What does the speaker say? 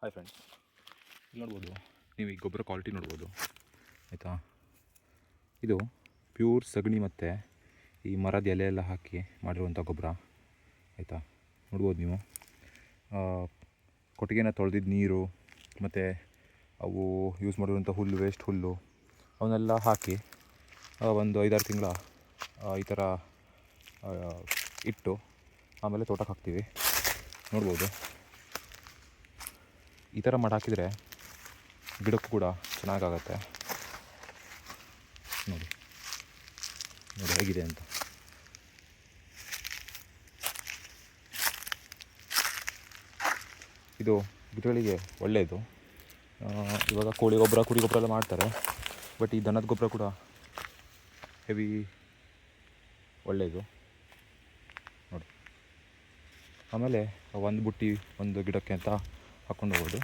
Hi friends, ಇಲ್ಲಿ ನೋಡ್ಬೋದು ನೀವು ಈ ಗೊಬ್ಬರ ಕ್ವಾಲಿಟಿ ನೋಡ್ಬೋದು ಆಯಿತಾ. ಇದು ಪ್ಯೂರ್ ಸಗಣಿ ಮತ್ತು ಈ ಮರದ ಎಲೆ ಎಲ್ಲ ಹಾಕಿ ಮಾಡಿರುವಂಥ ಗೊಬ್ಬರ ಆಯಿತಾ. ನೋಡ್ಬೋದು ನೀವು ಕೊಟ್ಟಿಗೆನ ತೊಳೆದಿದ್ದ ನೀರು ಮತ್ತು ಅವು ಯೂಸ್ ಮಾಡಿರುವಂಥ ಹುಲ್ಲು, ವೇಸ್ಟ್ ಹುಲ್ಲು ಅವನ್ನೆಲ್ಲ ಹಾಕಿ ಒಂದು 5-6 ತಿಂಗಳ ಈ ಥರ ಇಟ್ಟು ಆಮೇಲೆ ತೋಟಕ್ಕೆ ಹಾಕ್ತೀವಿ. ನೋಡ್ಬೋದು ಈ ಥರ ಮಾಡಿ ಹಾಕಿದರೆ ಗಿಡಕ್ಕೂ ಕೂಡ ಚೆನ್ನಾಗಾಗತ್ತೆ. ನೋಡಿ ನೋಡಿ ಹೇಗಿದೆ ಅಂತ. ಇದು ಗಿಡಗಳಿಗೆ ಒಳ್ಳೆಯದು. ಇವಾಗ ಕೋಳಿ ಗೊಬ್ಬರ, ಕುರಿ ಗೊಬ್ಬರ ಎಲ್ಲ ಮಾಡ್ತಾರೆ, ಬಟ್ ಈ ದನದ ಗೊಬ್ಬರ ಕೂಡ ಹೆವಿ ಒಳ್ಳೆಯದು ನೋಡಿ. ಆಮೇಲೆ ಒಂದು ಬುಟ್ಟಿ ಒಂದು ಗಿಡಕ್ಕೆ ಅಂತ ಹಾಕ್ಕೊಂಡು ಹೋಗೋದು.